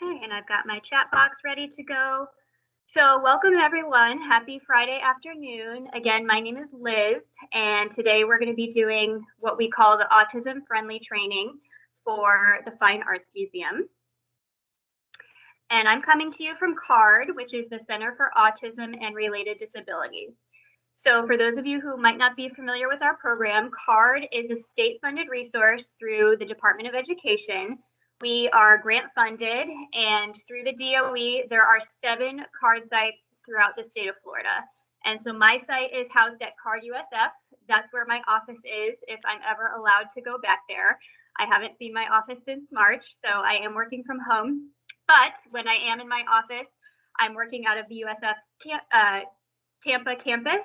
Okay, and I've got my chat box ready to go. So welcome everyone, happy Friday afternoon. Again, my name is Liz, and today we're gonna be doing what we call the autism friendly training for the Fine Arts Museum. And I'm coming to you from CARD, which is the Center for Autism and Related Disabilities. So for those of you who might not be familiar with our program, CARD is a state-funded resource through the Department of Education. We are grant funded, and through the DOE, there are 7 CARD sites throughout the state of Florida. And so my site is housed at CARD USF. That's where my office is if I'm ever allowed to go back there. I haven't seen my office since March, so I am working from home. But when I am in my office, I'm working out of the USF Tampa campus,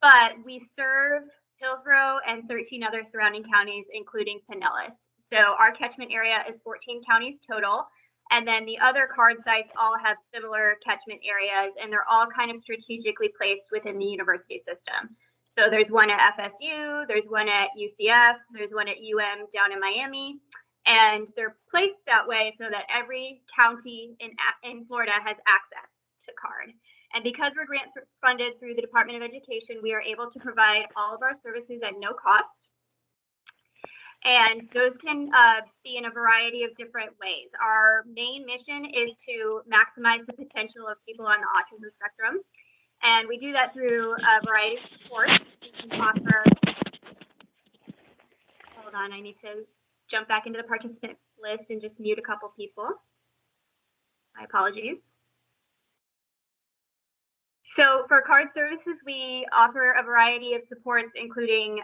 but we serve Hillsborough and 13 other surrounding counties, including Pinellas. So our catchment area is 14 counties total. And then the other CARD sites all have similar catchment areas, and they're all kind of strategically placed within the university system. So there's one at FSU, there's one at UCF, there's one at down in Miami, and they're placed that way so that every county in Florida has access to CARD. And because we're grant funded through the Department of Education, we are able to provide all of our services at no cost. And those can be in a variety of different ways. Our main mission is to maximize the potential of people on the autism spectrum. And we do that through a variety of supports. We can offer, hold on, I need to jump back into the participant list and just mute a couple people. My apologies. So for CARD services, we offer a variety of supports, including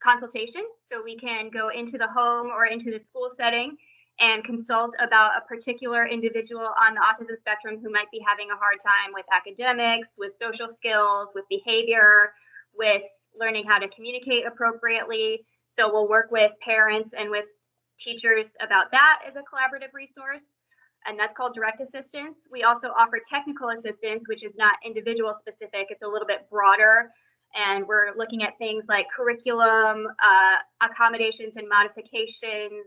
consultation. So we can go into the home or into the school setting and consult about a particular individual on the autism spectrum who might be having a hard time with academics, with social skills, with behavior, with learning how to communicate appropriately. So we'll work with parents and with teachers about that as a collaborative resource. And that's called direct assistance. We also offer technical assistance, which is not individual specific. It's a little bit broader. And we're looking at things like curriculum, accommodations and modifications,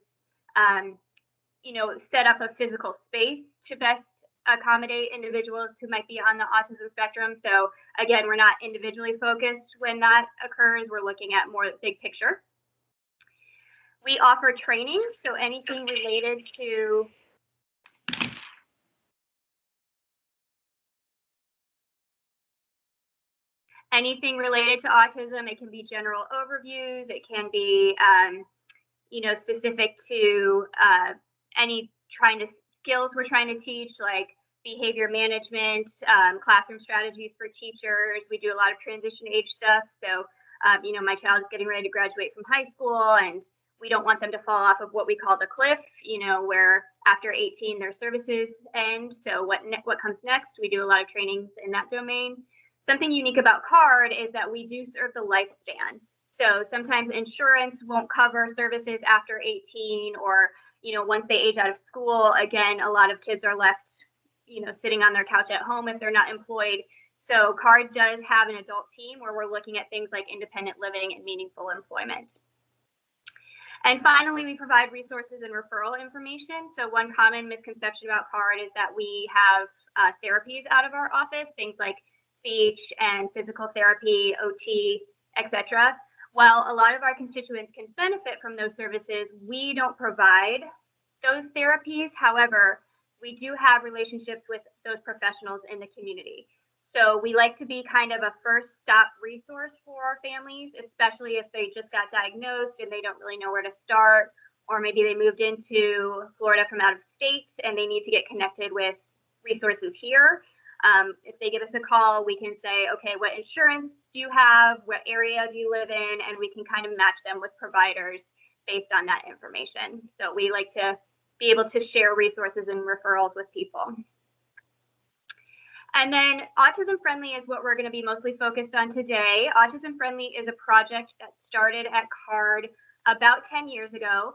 set up a physical space to best accommodate individuals who might be on the autism spectrum. So again, we're not individually focused when that occurs. We're looking at more big picture. We offer training, so anything related to autism. It can be general overviews. It can be, specific to any skills we're trying to teach, like behavior management, classroom strategies for teachers. We do a lot of transition age stuff. So, my child is getting ready to graduate from high school, and we don't want them to fall off of what we call the cliff, where after 18 their services end. So what comes next? We do a lot of trainings in that domain. Something unique about CARD is that we do serve the lifespan. So sometimes insurance won't cover services after 18 or, once they age out of school. Again, a lot of kids are left, sitting on their couch at home if they're not employed. So CARD does have an adult team where we're looking at things like independent living and meaningful employment. And finally, we provide resources and referral information. So one common misconception about CARD is that we have therapies out of our office, things like speech and physical therapy, OT, etc. While a lot of our constituents can benefit from those services, we don't provide those therapies. However, we do have relationships with those professionals in the community. So we like to be kind of a first stop resource for our families, especially if they just got diagnosed and they don't really know where to start, or maybe they moved into Florida from out of state and they need to get connected with resources here. If they give us a call, we can say, okay, what insurance do you have? What area do you live in? And we can kind of match them with providers based on that information. So we like to be able to share resources and referrals with people. And then Autism Friendly is what we're going to be mostly focused on today. Autism Friendly is a project that started at CARD about 10 years ago,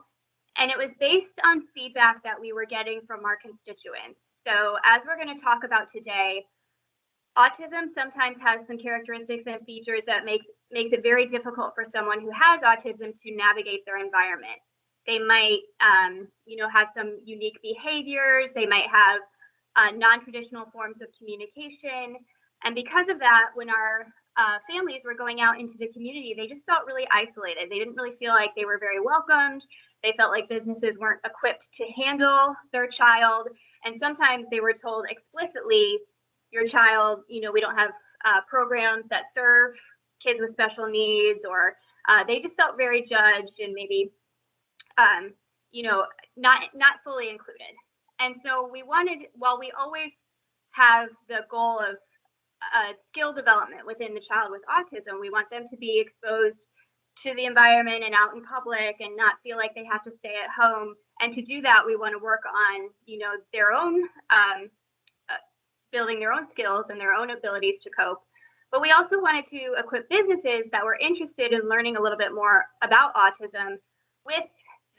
and it was based on feedback that we were getting from our constituents. So as we're going to talk about today, autism sometimes has some characteristics and features that makes it very difficult for someone who has autism to navigate their environment. They might, have some unique behaviors. They might have non-traditional forms of communication. And because of that, when our families were going out into the community, they just felt really isolated. They didn't really feel like they were very welcomed. They felt like businesses weren't equipped to handle their child. And sometimes they were told explicitly, your child, we don't have programs that serve kids with special needs, or they just felt very judged and maybe, not fully included. And so while we always have the goal of skill development within the child with autism, we want them to be exposed to the environment and out in public and not feel like they have to stay at home. And to do that, we want to work on, their own building their own skills and their own abilities to cope. But we also wanted to equip businesses that were interested in learning a little bit more about autism with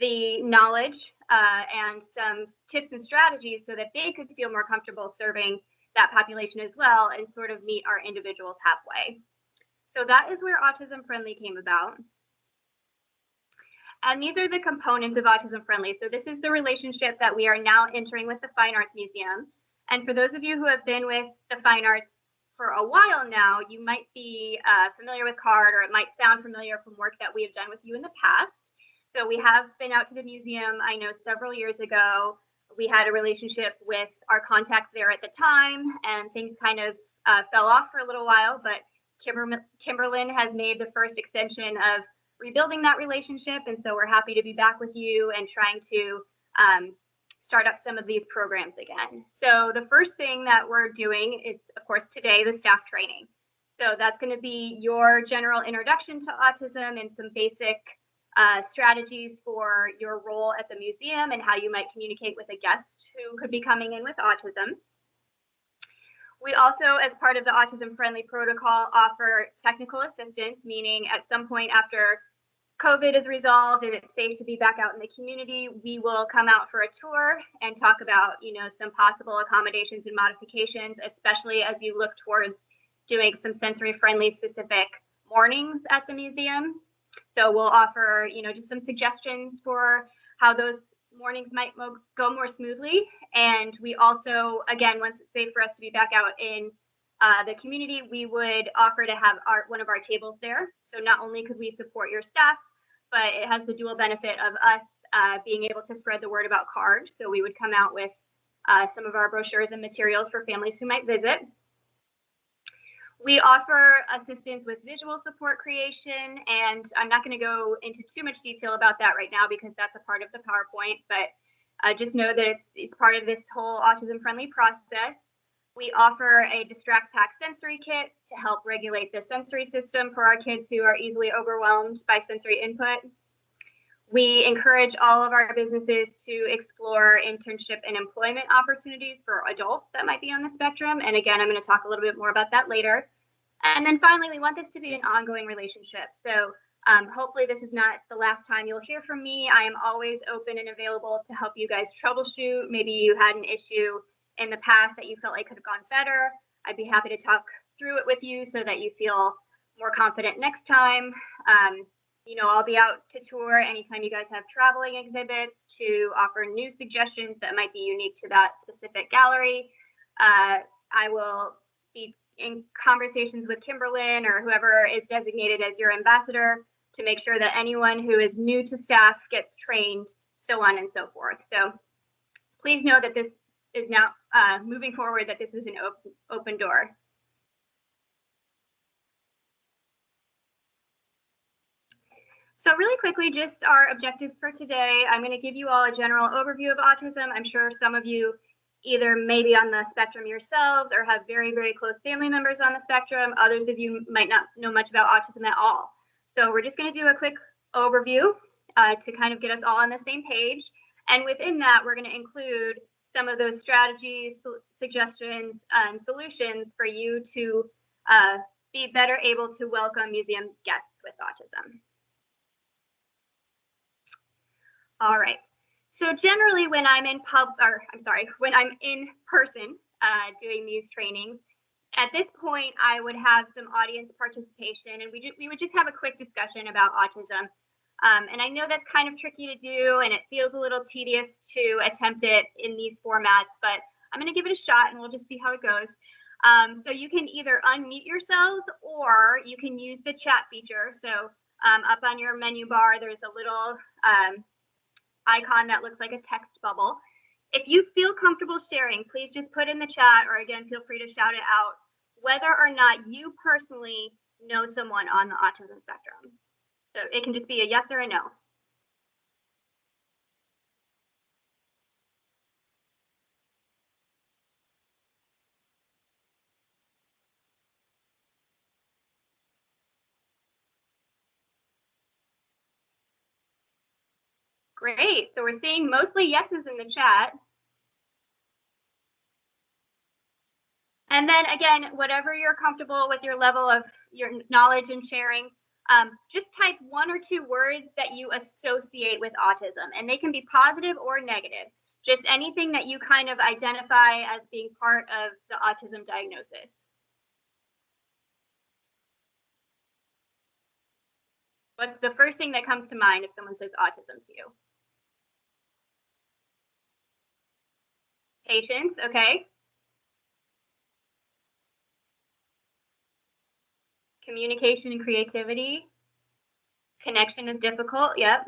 the knowledge and some tips and strategies so that they could feel more comfortable serving that population as well and sort of meet our individuals halfway. So that is where Autism Friendly came about. And these are the components of Autism Friendly. So this is the relationship that we are now entering with the Fine Arts Museum. And for those of you who have been with the Fine Arts for a while now, you might be familiar with CARD, or it might sound familiar from work that we have done with you in the past. So we have been out to the museum, I know several years ago. We had a relationship with our contacts there at the time, and things kind of fell off for a little while, but Kimberlyn has made the first extension of rebuilding that relationship, and so we're happy to be back with you and trying to start up some of these programs again. So the first thing that we're doing is, of course, today, the staff training. So that's going to be your general introduction to autism and some basic strategies for your role at the museum and how you might communicate with a guest who could be coming in with autism. We also, as part of the Autism Friendly protocol, offer technical assistance, meaning at some point after COVID is resolved and it's safe to be back out in the community, we will come out for a tour and talk about, some possible accommodations and modifications, especially as you look towards doing some sensory friendly specific mornings at the museum. So we'll offer, just some suggestions for how those mornings might go more smoothly. And we also, again, once it's safe for us to be back out in the community, we would offer to have one of our tables there. So not only could we support your staff, but it has the dual benefit of us being able to spread the word about CARD. So we would come out with some of our brochures and materials for families who might visit. We offer assistance with visual support creation, and I'm not going to go into too much detail about that right now because that's a part of the PowerPoint, but just know that it's part of this whole autism-friendly process. We offer a Distract Pack sensory kit to help regulate the sensory system for our kids who are easily overwhelmed by sensory input. We encourage all of our businesses to explore internship and employment opportunities for adults that might be on the spectrum. And again, I'm going to talk a little bit more about that later. And then finally, we want this to be an ongoing relationship. So hopefully this is not the last time you'll hear from me. I am always open and available to help you guys troubleshoot. Maybe you had an issue in the past that you felt like could have gone better. I'd be happy to talk through it with you so that you feel more confident next time. I'll be out to tour anytime you guys have traveling exhibits to offer new suggestions that might be unique to that specific gallery. I will be in conversations with Kimberlyn or whoever is designated as your ambassador to make sure that anyone who is new to staff gets trained, so on and so forth. So please know that this is now moving forward, that this is an open door. So really quickly, just our objectives for today. I'm going to give you all a general overview of autism. I'm sure some of you either maybe on the spectrum yourselves or have very, very close family members on the spectrum. Others of you might not know much about autism at all. So we're just going to do a quick overview to kind of get us all on the same page. And within that, we're going to include some of those strategies, suggestions, and solutions for you to be better able to welcome museum guests with autism. All right. So generally, when I'm in when I'm in person doing these trainings, at this point, I would have some audience participation, and we would just have a quick discussion about autism. And I know that's kind of tricky to do, and it feels a little tedious to attempt it in these formats, but I'm going to give it a shot and we'll just see how it goes. So you can either unmute yourselves or you can use the chat feature. So up on your menu bar, there's a little icon that looks like a text bubble. If you feel comfortable sharing, please just put in the chat, or again, feel free to shout it out, whether or not you personally know someone on the autism spectrum. So it can just be a yes or a no. Great. So we're seeing mostly yeses in the chat. And then again, whatever you're comfortable with your level of your knowledge and sharing, just type 1 or 2 words that you associate with autism, and they can be positive or negative. Just anything that you kind of identify as being part of the autism diagnosis. What's the first thing that comes to mind if someone says autism to you? Patience, okay. Communication and creativity. Connection is difficult, yep.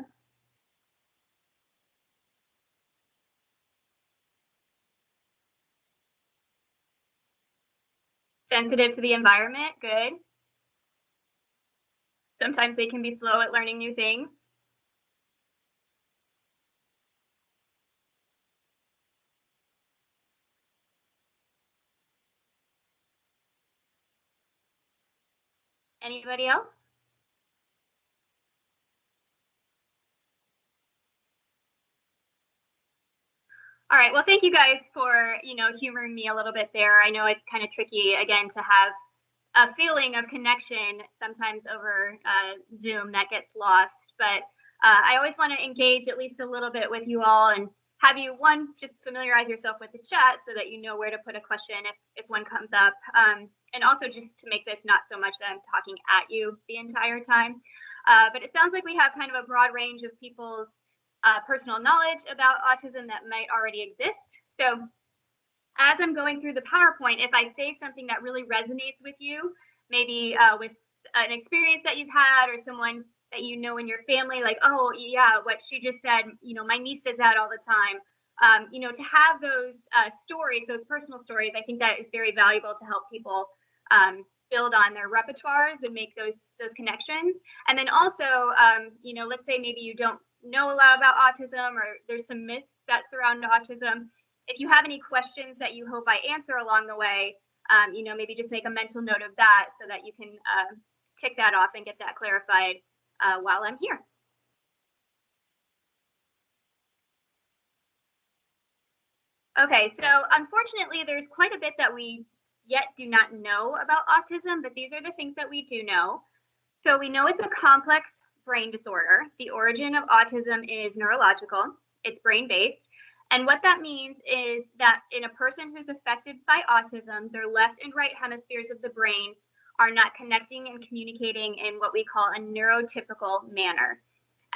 Sensitive to the environment, good. Sometimes they can be slow at learning new things. Anybody else? All right, well, thank you guys for, humoring me a little bit there. I know it's kind of tricky, again, to have a feeling of connection sometimes over Zoom that gets lost. But I always want to engage at least a little bit with you all and have you, one, just familiarize yourself with the chat so that you know where to put a question if one comes up. And also just to make this not so much that I'm talking at you the entire time. But it sounds like we have kind of a broad range of people's personal knowledge about autism that might already exist. So as I'm going through the PowerPoint, if I say something that really resonates with you, maybe with an experience that you've had or someone that you know in your family, like, oh, yeah, what she just said, my niece does that all the time. To have those stories, those personal stories, I think that is very valuable to help people build on their repertoires and make those connections. And then also, let's say maybe you don't know a lot about autism or there's some myths that surround autism. If you have any questions that you hope I answer along the way, maybe just make a mental note of that so that you can tick that off and get that clarified while I'm here. Okay, so unfortunately, there's quite a bit that we yet do not know about autism, but these are the things that we do know. So we know it's a complex brain disorder. The origin of autism is neurological. It's brain-based. And what that means is that in a person who's affected by autism, their left and right hemispheres of the brain are not connecting and communicating in what we call a neurotypical manner.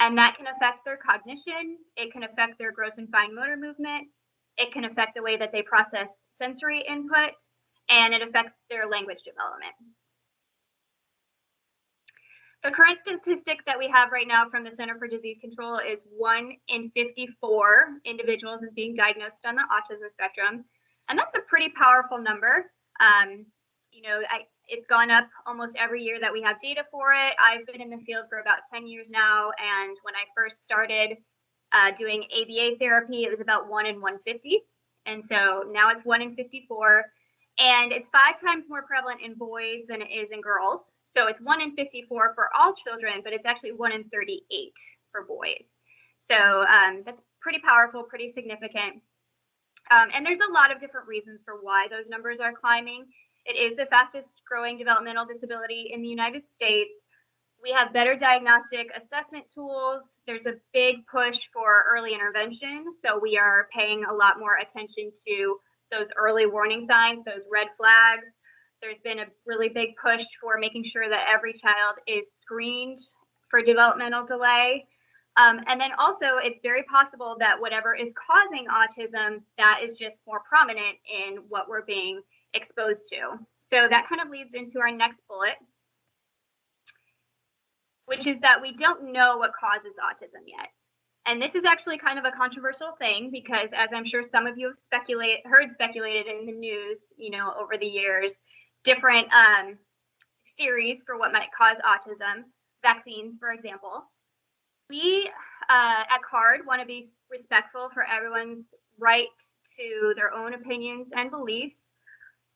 And that can affect their cognition. It can affect their gross and fine motor movement. It can affect the way that they process sensory input, and it affects their language development. The current statistic that we have right now from the Center for Disease Control is 1 in 54 individuals is being diagnosed on the autism spectrum. And that's a pretty powerful number. It's gone up almost every year that we have data for it. I've been in the field for about 10 years now. And when I first started doing ABA therapy, it was about 1 in 150. And so now it's 1 in 54. And it's 5 times more prevalent in boys than it is in girls. So it's 1 in 54 for all children, but it's actually 1 in 38 for boys. So that's pretty powerful, pretty significant. And there's a lot of different reasons for why those numbers are climbing. It is the fastest growing developmental disability in the United States. We have better diagnostic assessment tools. There's a big push for early intervention. So we are paying a lot more attention to those early warning signs, those red flags. There's been a really big push for making sure that every child is screened for developmental delay. And then also, it's very possible that whatever is causing autism, that is just more prominent in what we're being exposed to. So that kind of leads into our next bullet, which is that we don't know what causes autism yet. And this is actually kind of a controversial thing because, as I'm sure some of you have heard speculated in the news, over the years, different theories for what might cause autism, vaccines, for example. We at CARD want to be respectful for everyone's right to their own opinions and beliefs,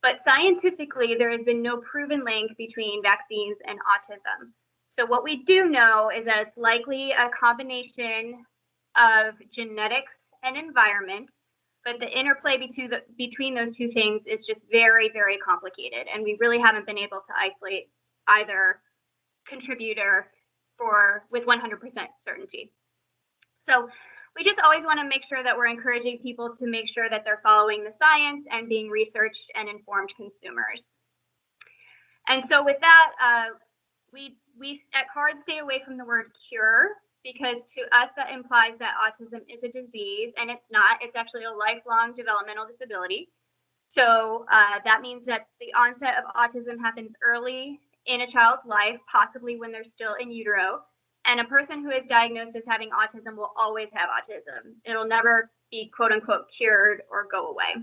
but scientifically, there has been no proven link between vaccines and autism. So what we do know is that it's likely a combination of genetics and environment, but the interplay between those two things is just very, very complicated, and we really haven't been able to isolate either contributor with 100% certainty. So we just always want to make sure that we're encouraging people to make sure that they're following the science and being researched and informed consumers. And so with that, we at CARD stay away from the word cure, because to us that implies that autism is a disease, and it's not. It's actually a lifelong developmental disability. So that means that the onset of autism happens early in a child's life, possibly when they're still in utero. And a person who is diagnosed as having autism will always have autism. It'll never be quote unquote cured or go away.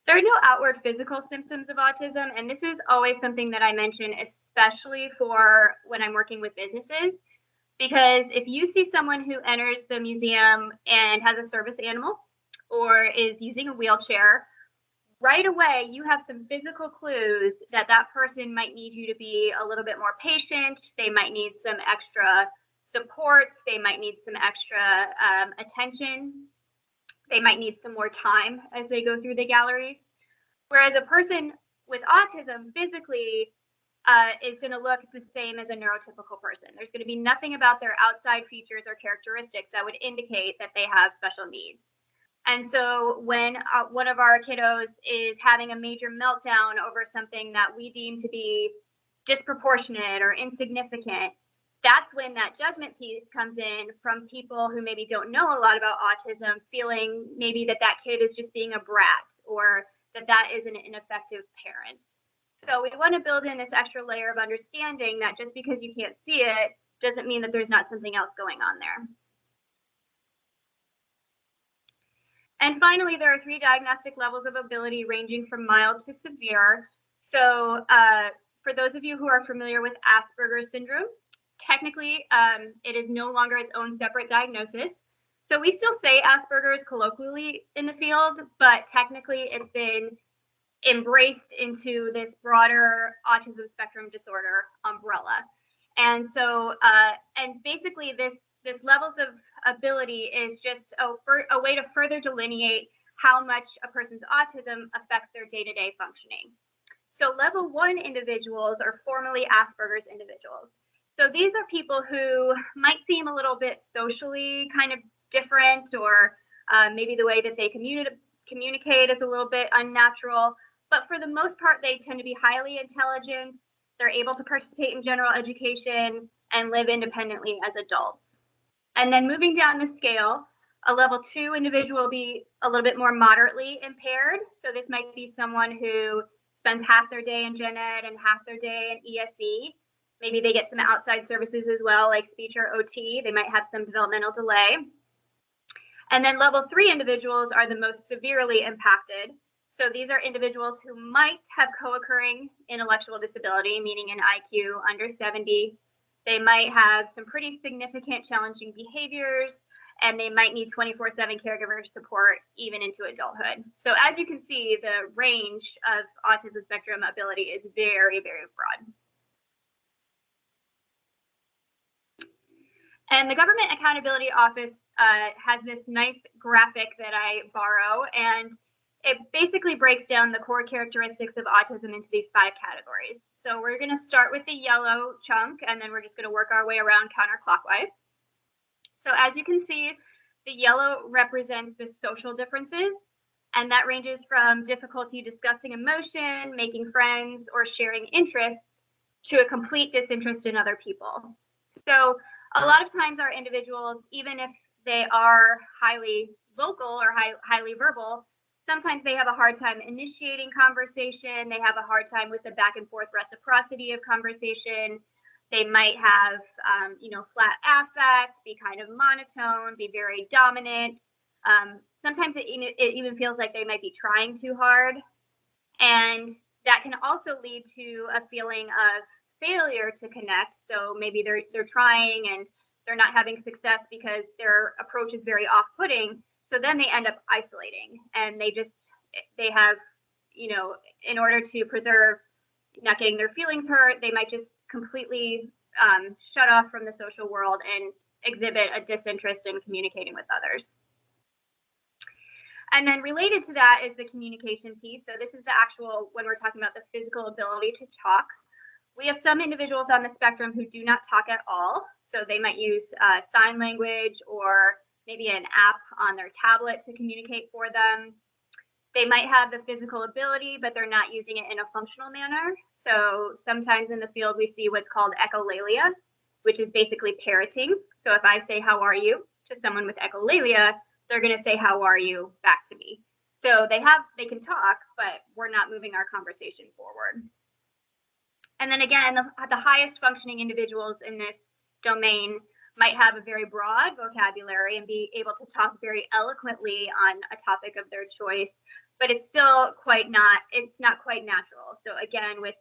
There are no outward physical symptoms of autism, and this is always something that I mention, especially for when I'm working with businesses, because if you see someone who enters the museum and has a service animal or is using a wheelchair, right away you have some physical clues that that person might need you to be a little bit more patient. They might need some extra supports. They might need some extra attention. They might need some more time as they go through the galleries. Whereas a person with autism physically is going to look the same as a neurotypical person. There's going to be nothing about their outside features or characteristics that would indicate that they have special needs. And so when one of our kiddos is having a major meltdown over something that we deem to be disproportionate or insignificant, that's when that judgment piece comes in from people who maybe don't know a lot about autism, feeling maybe that that kid is just being a brat or that that is an ineffective parent. So we want to build in this extra layer of understanding that just because you can't see it doesn't mean that there's not something else going on there. And finally, there are 3 diagnostic levels of ability ranging from mild to severe. So for those of you who are familiar with Asperger's syndrome, technically it is no longer its own separate diagnosis. So we still say Asperger's colloquially in the field, but technically it's been embraced into this broader autism spectrum disorder umbrella. And so, and basically this levels of ability is just a way to further delineate how much a person's autism affects their day-to-day functioning. So level 1 individuals are formally Asperger's individuals. So these are people who might seem a little bit socially kind of different, or maybe the way that they communicate is a little bit unnatural. But for the most part, they tend to be highly intelligent. They're able to participate in general education and live independently as adults. And then moving down the scale, a level 2 individual will be a little bit more moderately impaired. So this might be someone who spends half their day in gen ed and half their day in ESE. Maybe they get some outside services as well, like speech or OT. They might have some developmental delay. And then level 3 individuals are the most severely impacted. So these are individuals who might have co-occurring intellectual disability, meaning an IQ under 70. They might have some pretty significant challenging behaviors, and they might need 24/7 caregiver support even into adulthood. So as you can see, the range of autism spectrum ability is very, very broad. And the Government Accountability Office has this nice graphic that I borrow, and it basically breaks down the core characteristics of autism into these 5 categories. So we're going to start with the yellow chunk, and then we're just going to work our way around counterclockwise. So as you can see, the yellow represents the social differences, and that ranges from difficulty discussing emotion, making friends, or sharing interests, to a complete disinterest in other people. So a lot of times our individuals, even if they are highly vocal or highly verbal, sometimes they have a hard time initiating conversation. They have a hard time with the back and forth reciprocity of conversation. They might have, flat affect, be kind of monotone, be very dominant. Sometimes it even feels like they might be trying too hard. And that can also lead to a feeling of failure to connect. So maybe they're trying and they're not having success because their approach is very off-putting. So then they end up isolating, and they have, in order to preserve not getting their feelings hurt, they might just completely shut off from the social world and exhibit a disinterest in communicating with others. And then related to that is the communication piece. So this is the actual, when we're talking about the physical ability to talk. We have some individuals on the spectrum who do not talk at all. So they might use sign language or maybe an app on their tablet to communicate for them. They might have the physical ability, but they're not using it in a functional manner. So sometimes in the field, we see what's called echolalia, which is basically parroting. So if I say, "How are you?" to someone with echolalia, they're going to say, "How are you?" back to me. So they can talk, but we're not moving our conversation forward. And then again, the highest functioning individuals in this domain might have a very broad vocabulary and be able to talk very eloquently on a topic of their choice, but it's not quite natural. So again, with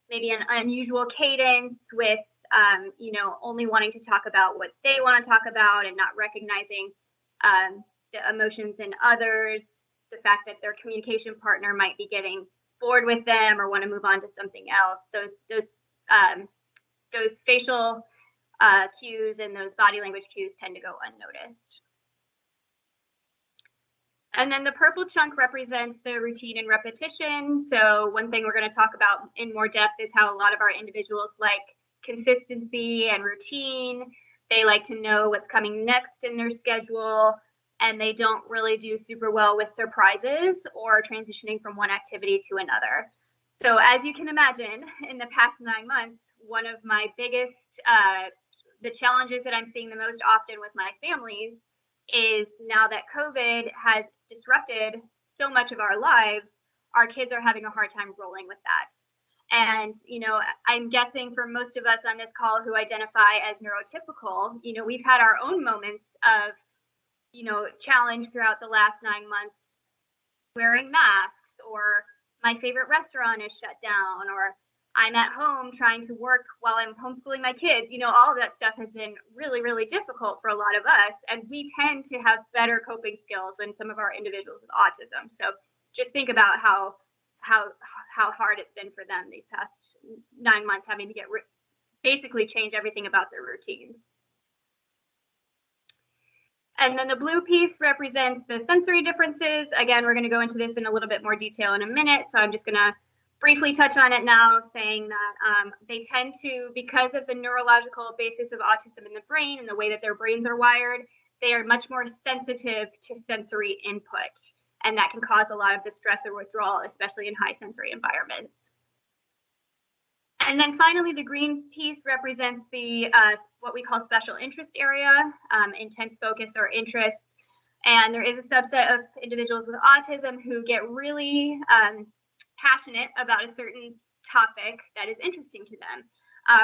maybe an unusual cadence, with only wanting to talk about what they want to talk about and not recognizing the emotions in others, the fact that their communication partner might be getting bored with them or want to move on to something else. Those facial cues and those body language cues tend to go unnoticed. And then the purple chunk represents the routine and repetition. So one thing we're going to talk about in more depth is how a lot of our individuals like consistency and routine. They like to know what's coming next in their schedule, and they don't really do super well with surprises or transitioning from one activity to another. So as you can imagine, in the past 9 months, one of my biggest, the challenges that I'm seeing the most often with my families is now that COVID has disrupted so much of our lives, our kids are having a hard time rolling with that. And, I'm guessing for most of us on this call who identify as neurotypical, we've had our own moments of, challenge throughout the last 9 months, wearing masks, or my favorite restaurant is shut down, or I'm at home trying to work while I'm homeschooling my kids. All of that stuff has been really, really difficult for a lot of us. And we tend to have better coping skills than some of our individuals with autism. So just think about how hard it's been for them these past 9 months, having to basically change everything about their routines. And then the blue piece represents the sensory differences. Again, we're going to go into this in a little bit more detail in a minute. So I'm just going to briefly touch on it now, saying that they tend to, because of the neurological basis of autism in the brain and the way that their brains are wired, they are much more sensitive to sensory input. And that can cause a lot of distress or withdrawal, especially in high sensory environments. And then finally, the green piece represents the what we call special interest area, intense focus or interests. And there is a subset of individuals with autism who get really passionate about a certain topic that is interesting to them.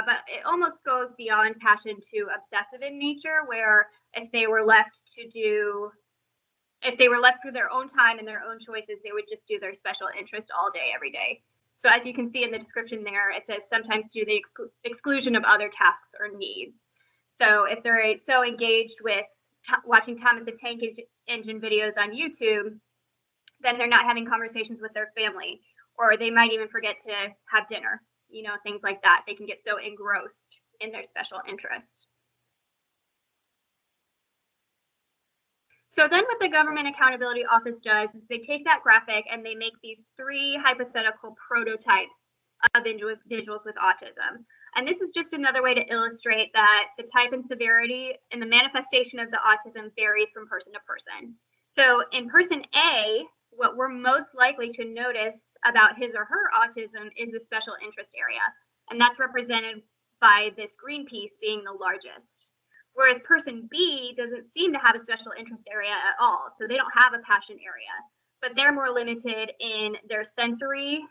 But it almost goes beyond passion to obsessive in nature, where if they were left for their own time and their own choices, they would just do their special interest all day, every day. So as you can see in the description there, it says sometimes to the exclusion of other tasks or needs. So if they're so engaged with watching Thomas the Tank Engine videos on YouTube, then they're not having conversations with their family, or they might even forget to have dinner, things like that. They can get so engrossed in their special interest. So then what the Government Accountability Office does is they take that graphic and they make these 3 hypothetical prototypes of individuals with autism. And this is just another way to illustrate that the type and severity and the manifestation of the autism varies from person to person. So in person A, what we're most likely to notice about his or her autism is the special interest area. and that's represented by this green piece being the largest. Whereas person B doesn't seem to have a special interest area at all, so they don't have a passion area, but they're more limited in their sensory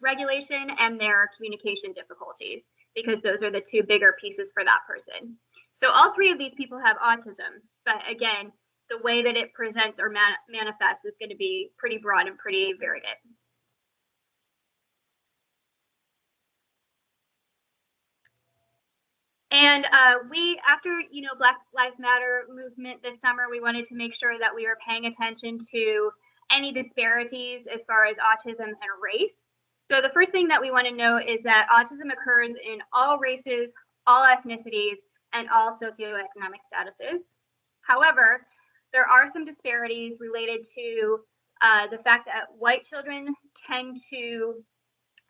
regulation and their communication difficulties, because those are the two bigger pieces for that person. So all three of these people have autism, but again, the way that it presents or manifests is going to be pretty broad and pretty varied. And we, after, Black Lives Matter movement this summer, we wanted to make sure that we were paying attention to any disparities as far as autism and race. So the first thing that we want to know is that autism occurs in all races, all ethnicities, and all socioeconomic statuses. However, there are some disparities related to the fact that white children tend to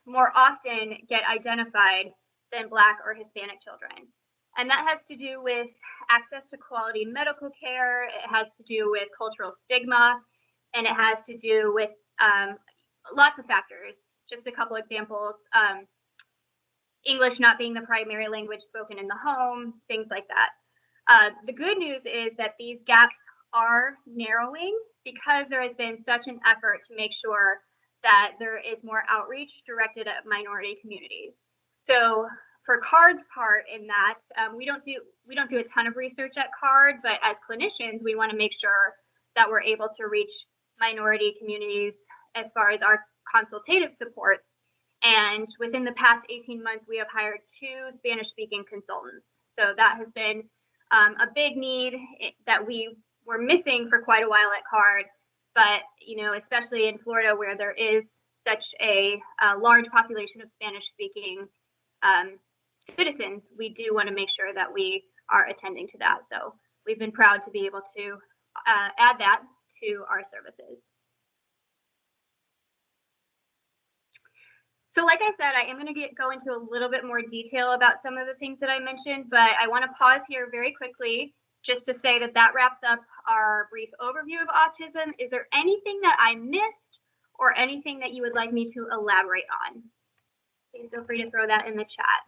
more often get identified than Black or Hispanic children. And that has to do with access to quality medical care. It has to do with cultural stigma, and it has to do with lots of factors. Just a couple examples, English not being the primary language spoken in the home, things like that. The good news is that these gaps are narrowing because there has been such an effort to make sure that there is more outreach directed at minority communities. So for CARD's part in that, we don't do a ton of research at CARD, but as clinicians, we want to make sure that we're able to reach minority communities as far as our consultative supports. And within the past 18 months, we have hired 2 Spanish-speaking consultants. So that has been a big need that we were missing for quite a while at CARD. But, especially in Florida, where there is such a large population of Spanish-speaking citizens, we do want to make sure that we are attending to that. So we've been proud to be able to add that to our services. So like I said, I am going to go into a little bit more detail about some of the things that I mentioned, but I want to pause here very quickly just to say that wraps up our brief overview of autism. Is there anything that I missed or anything that you would like me to elaborate on? Please feel free to throw that in the chat.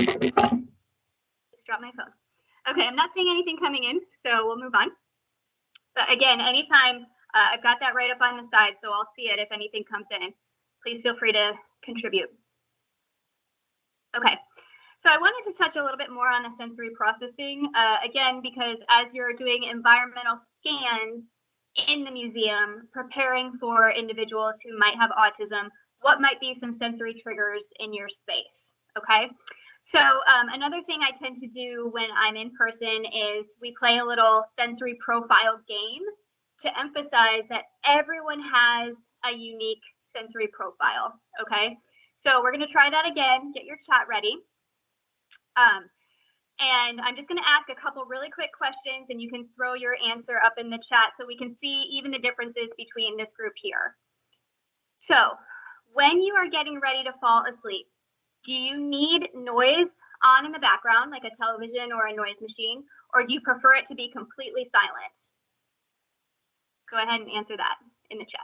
Just dropped my phone. Okay, I'm not seeing anything coming in, so we'll move on. But again, anytime, I've got that right up on the side, so I'll see it if anything comes in. Please feel free to contribute. Okay, so I wanted to touch a little bit more on the sensory processing, again, because as you're doing environmental scans in the museum, preparing for individuals who might have autism, what might be some sensory triggers in your space, okay? So another thing I tend to do when I'm in person is we play a little sensory profile game to emphasize that everyone has a unique sensory profile, okay? So we're going to try that again. Get your chat ready. And I'm just going to ask a couple really quick questions, and you can throw your answer up in the chat so we can see even the differences between this group here. So when you are getting ready to fall asleep, do you need noise on in the background, like a television or a noise machine, or do you prefer it to be completely silent? Go ahead and answer that in the chat.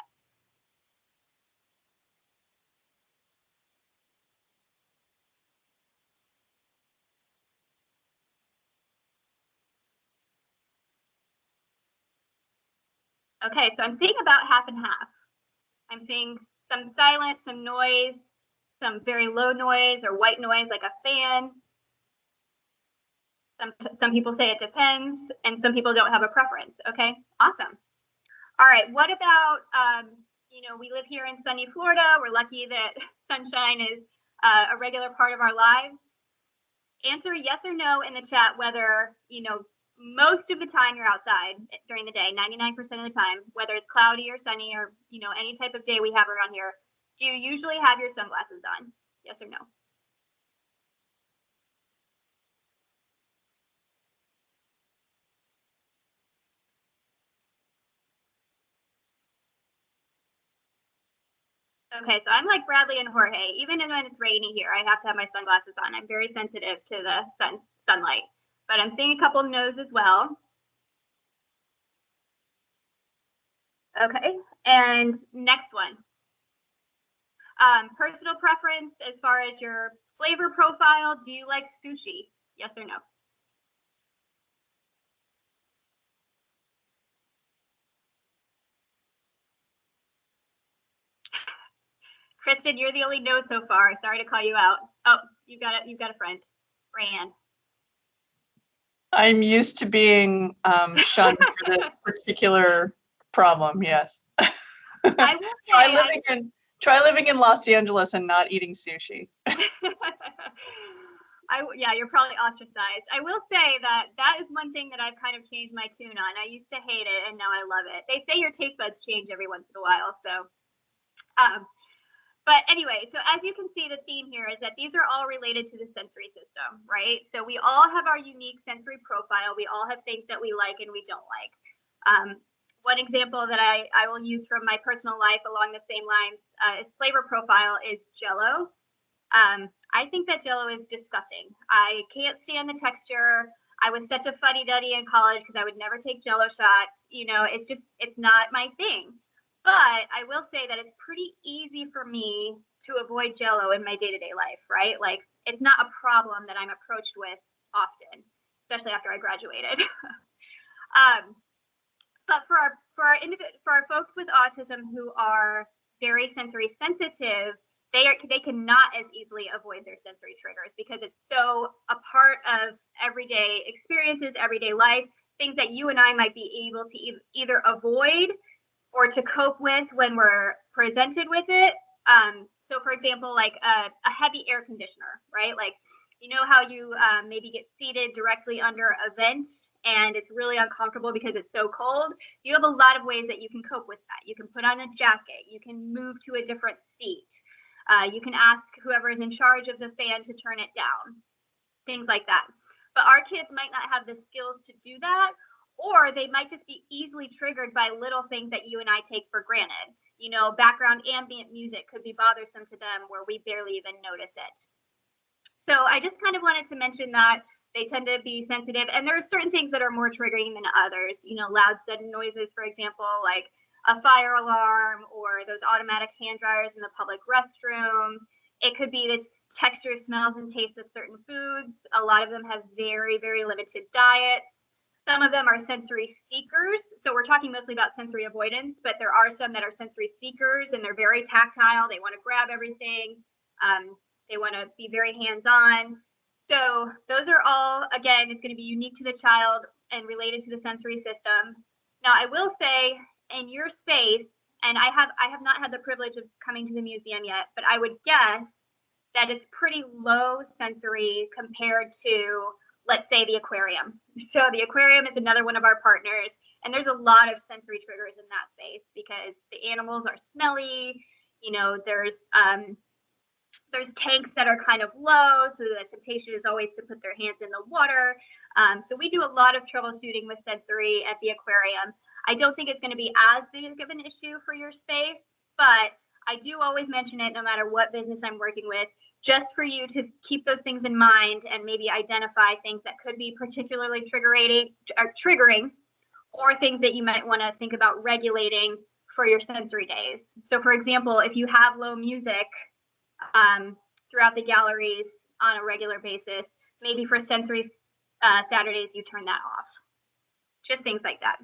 Okay, so I'm seeing about half and half. I'm seeing some silent, some noise, some very low noise or white noise like a fan. Some people say it depends, and some people don't have a preference. Okay, awesome. All right, what about, we live here in sunny Florida. We're lucky that sunshine is a regular part of our lives. Answer yes or no in the chat whether, most of the time you're outside during the day, 99% of the time, whether it's cloudy or sunny or, any type of day we have around here, do you usually have your sunglasses on? Yes or no? Okay, so I'm like Bradley and Jorge. Even when it's rainy here, I have to have my sunglasses on. I'm very sensitive to the sunlight. But I'm seeing a couple no's as well. Okay, and next one. Personal preference as far as your flavor profile. Do you like sushi? Yes or no? Kristen, you're the only no so far. Sorry to call you out. Oh, you've got a friend, Rayanne. I'm used to being shunned for this particular problem. Yes. I will say, try living in Los Angeles and not eating sushi. Yeah, you're probably ostracized. I will say that is one thing that I've kind of changed my tune on. I used to hate it, and now I love it. They say your taste buds change every once in a while, so. But anyway, so as you can see, the theme here is that these are all related to the sensory system, right? So we all have our unique sensory profile. We all have things that we like and we don't like. One example that I will use from my personal life along the same lines is flavor profile is Jell-O. I think that Jell-O is disgusting. I can't stand the texture. I was such a fuddy-duddy in college because I would never take Jell-O shots. You know, it's not my thing. But I will say that it's pretty easy for me to avoid Jell-O in my day-to-day life, right? Like, it's not a problem that I'm approached with often, especially after I graduated. But for our folks with autism who are very sensory sensitive, they cannot as easily avoid their sensory triggers because it's so a part of everyday experiences, everyday life, things that you and I might be able to either avoid or to cope with when we're presented with it. So for example, like a heavy air conditioner, right? Like, you know how you maybe get seated directly under a vent and it's really uncomfortable because it's so cold? You have a lot of ways that you can cope with that. You can put on a jacket. You can move to a different seat. You can ask whoever is in charge of the fan to turn it down, things like that. But our kids might not have the skills to do that, or they might just be easily triggered by little things that you and I take for granted. You know, background ambient music could be bothersome to them where we barely even notice it. So I just kind of wanted to mention that they tend to be sensitive, and there are certain things that are more triggering than others. You know, loud sudden noises, for example, like a fire alarm or those automatic hand dryers in the public restroom. It could be the texture, smells, and tastes of certain foods. A lot of them have very, very limited diets. Some of them are sensory seekers. So we're talking mostly about sensory avoidance, but there are some that are sensory seekers and they're very tactile. They want to grab everything. They want to be very hands-on. So those are all, again, it's going to be unique to the child and related to the sensory system. Now, I will say in your space, and I have not had the privilege of coming to the museum yet, but I would guess that it's pretty low sensory compared to, let's say, the aquarium. So the aquarium is another one of our partners, and there's a lot of sensory triggers in that space because the animals are smelly. You know, there's tanks that are kind of low, so the temptation is always to put their hands in the water. So we do a lot of troubleshooting with sensory at the aquarium. I don't think it's going to be as big of an issue for your space, but I do always mention it no matter what business I'm working with, just for you to keep those things in mind and maybe identify things that could be particularly triggering or things that you might want to think about regulating for your sensory days. So for example, if you have low music throughout the galleries on a regular basis, maybe for sensory Saturdays, you turn that off. Just things like that.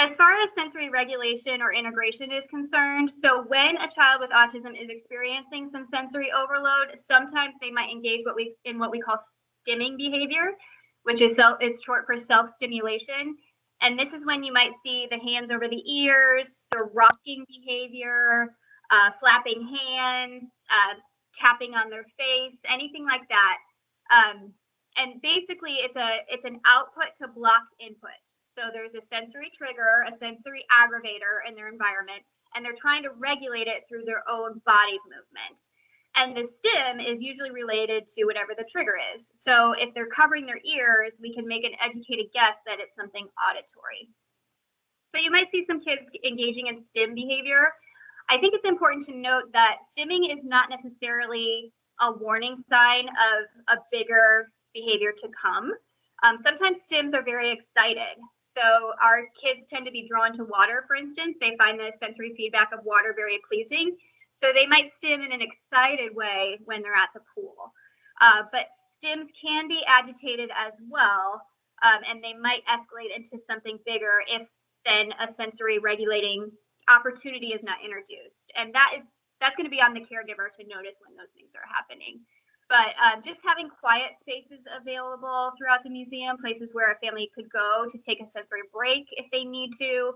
As far as sensory regulation or integration is concerned, so when a child with autism is experiencing some sensory overload, sometimes they might engage in what we call stimming behavior, which is it's short for self-stimulation. And this is when you might see the hands over the ears, the rocking behavior, flapping hands, tapping on their face, anything like that. And basically, it's an output to block input. So there's a sensory trigger, a sensory aggravator in their environment, and they're trying to regulate it through their own body movement. And the stim is usually related to whatever the trigger is. So if they're covering their ears, we can make an educated guess that it's something auditory. So you might see some kids engaging in stim behavior. I think it's important to note that stimming is not necessarily a warning sign of a bigger behavior to come. Sometimes stims are very excited. So our kids tend to be drawn to water, for instance. They find the sensory feedback of water very pleasing. So they might stim in an excited way when they're at the pool. But stims can be agitated as well, and they might escalate into something bigger if then a sensory regulating opportunity is not introduced. And that's going to be on the caregiver to notice when those things are happening. But just having quiet spaces available throughout the museum, places where a family could go to take a sensory break if they need to,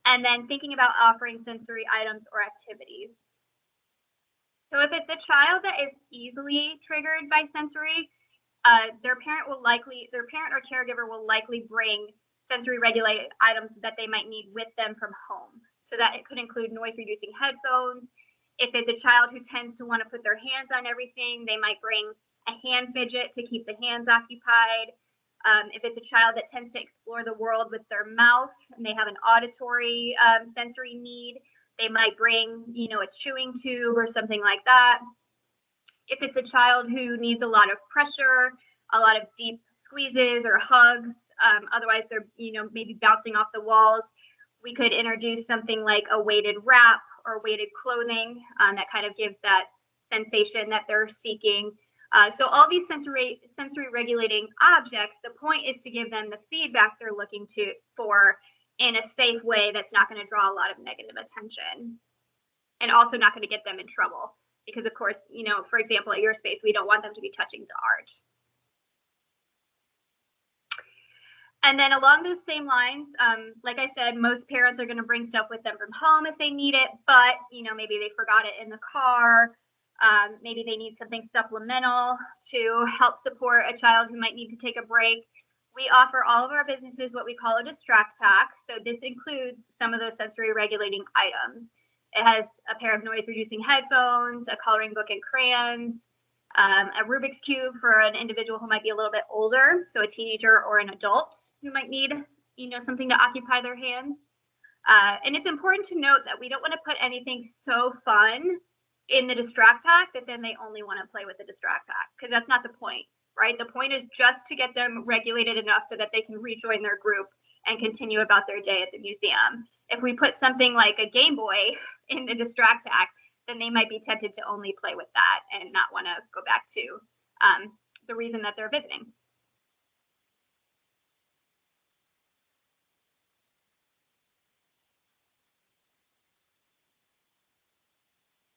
and then thinking about offering sensory items or activities. So if it's a child that is easily triggered by sensory, their parent or caregiver will likely bring sensory regulated items that they might need with them from home. So that it could include noise reducing headphones. If it's a child who tends to want to put their hands on everything, they might bring a hand fidget to keep the hands occupied. If it's a child that tends to explore the world with their mouth and they have an auditory sensory need, they might bring, a chewing tube or something like that. If it's a child who needs a lot of pressure, a lot of deep squeezes or hugs, otherwise they're, maybe bouncing off the walls, we could introduce something like a weighted wrap or weighted clothing that kind of gives that sensation that they're seeking. So all these sensory regulating objects, the point is to give them the feedback they're looking for in a safe way that's not going to draw a lot of negative attention and also not going to get them in trouble. Because of course, for example, at your space, we don't want them to be touching the art. And then along those same lines, like I said, most parents are going to bring stuff with them from home if they need it, but maybe they forgot it in the car. Maybe they need something supplemental to help support a child who might need to take a break. We offer all of our businesses what we call a distract pack. So this includes some of those sensory regulating items. It has a pair of noise reducing headphones, a coloring book and crayons, a Rubik's Cube for an individual who might be a little bit older, so a teenager or an adult who might need, something to occupy their hands. And it's important to note that we don't want to put anything so fun in the distract pack that then they only want to play with the distract pack, because that's not the point, right? The point is just to get them regulated enough so that they can rejoin their group and continue about their day at the museum. If we put something like a Game Boy in the distract pack, then they might be tempted to only play with that and not want to go back to the reason that they're visiting.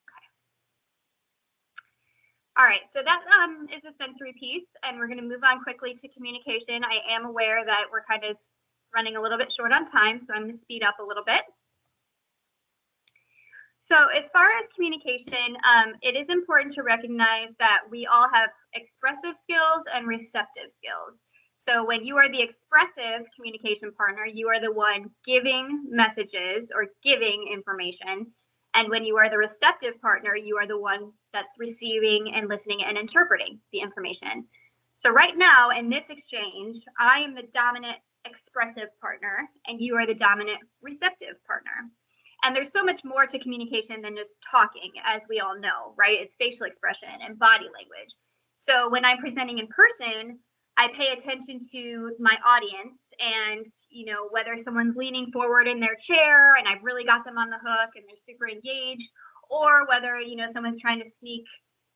Okay. All right, so that is the sensory piece, and we're going to move on quickly to communication. I am aware that we're kind of running a little bit short on time, so I'm going to speed up a little bit. So as far as communication, it is important to recognize that we all have expressive skills and receptive skills. So when you are the expressive communication partner, you are the one giving messages or giving information. And when you are the receptive partner, you are the one that's receiving and listening and interpreting the information. So right now in this exchange, I am the dominant expressive partner and you are the dominant receptive partner. And there's so much more to communication than just talking, as we all know, right? It's facial expression and body language. So when I'm presenting in person, I pay attention to my audience and, whether someone's leaning forward in their chair and I've really got them on the hook and they're super engaged, or whether, someone's trying to sneak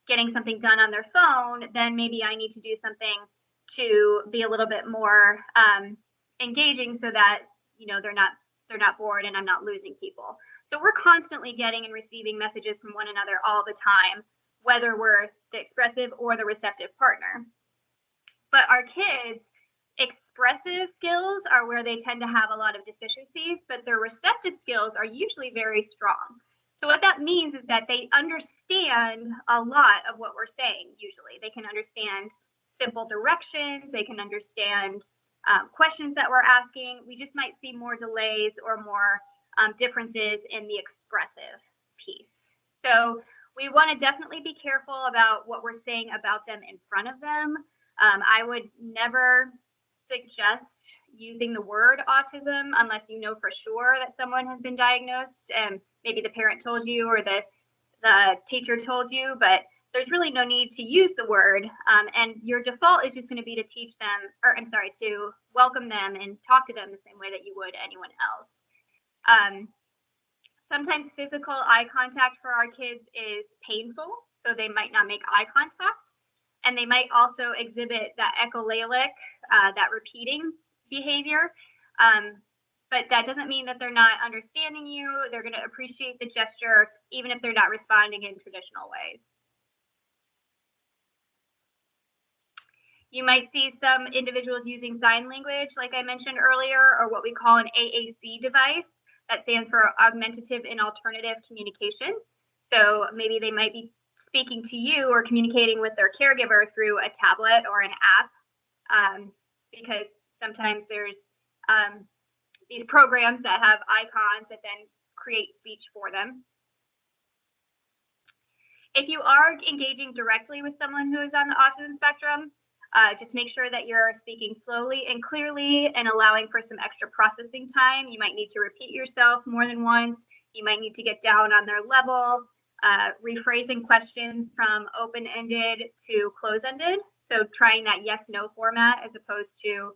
getting something done on their phone, then maybe I need to do something to be a little bit more engaging so that, they're not bored and I'm not losing people. So we're constantly getting and receiving messages from one another all the time, whether we're the expressive or the receptive partner. But our kids' expressive skills are where they tend to have a lot of deficiencies, but their receptive skills are usually very strong. So what that means is that they understand a lot of what we're saying. Usually they can understand simple directions, they can understand questions that we're asking. We just might see more delays or more differences in the expressive piece. So we want to definitely be careful about what we're saying about them in front of them. I would never suggest using the word autism unless you know for sure that someone has been diagnosed, and maybe the parent told you or the teacher told you, but there's really no need to use the word. And your default is just going to be to teach them, or I'm sorry, to welcome them and talk to them the same way that you would anyone else. Sometimes physical eye contact for our kids is painful, so they might not make eye contact. And they might also exhibit that echolalic, that repeating behavior. But that doesn't mean that they're not understanding you. They're going to appreciate the gesture, even if they're not responding in traditional ways. You might see some individuals using sign language, like I mentioned earlier, or what we call an AAC device. That stands for augmentative and alternative communication. So maybe they might be speaking to you or communicating with their caregiver through a tablet or an app, because sometimes there's these programs that have icons that then create speech for them. If you are engaging directly with someone who is on the autism spectrum, just make sure that you're speaking slowly and clearly and allowing for some extra processing time. You might need to repeat yourself more than once. You might need to get down on their level, rephrasing questions from open-ended to close-ended. So trying that yes-no format as opposed to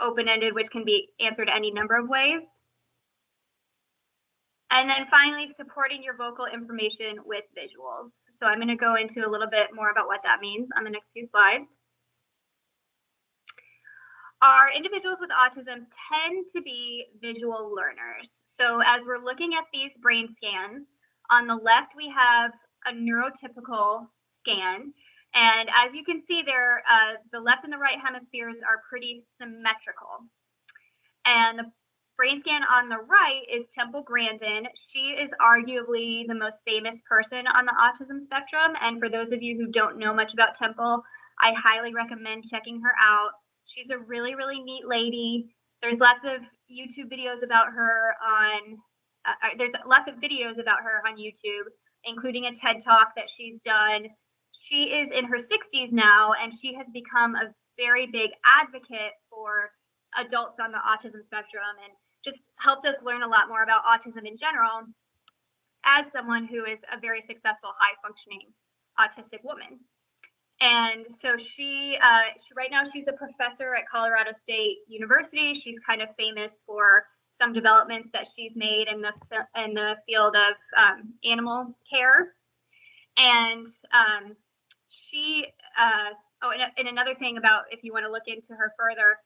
open-ended, which can be answered any number of ways. And then finally, supporting your vocal information with visuals. So I'm going to go into a little bit more about what that means on the next few slides. Our individuals with autism tend to be visual learners. So as we're looking at these brain scans, on the left we have a neurotypical scan. And as you can see there, the left and the right hemispheres are pretty symmetrical. And the brain scan on the right is Temple Grandin. She is arguably the most famous person on the autism spectrum. And for those of you who don't know much about Temple, I highly recommend checking her out. She's a really, really neat lady. There's lots of YouTube videos about her on, there's lots of videos about her on YouTube, including a TED Talk that she's done. She is in her 60s now, and she has become a very big advocate for adults on the autism spectrum and just helped us learn a lot more about autism in general as someone who is a very successful, high-functioning autistic woman. And so she right now she's a professor at Colorado State University. She's kind of famous for some developments that she's made in the field of animal care. And and another thing about, if you want to look into her further,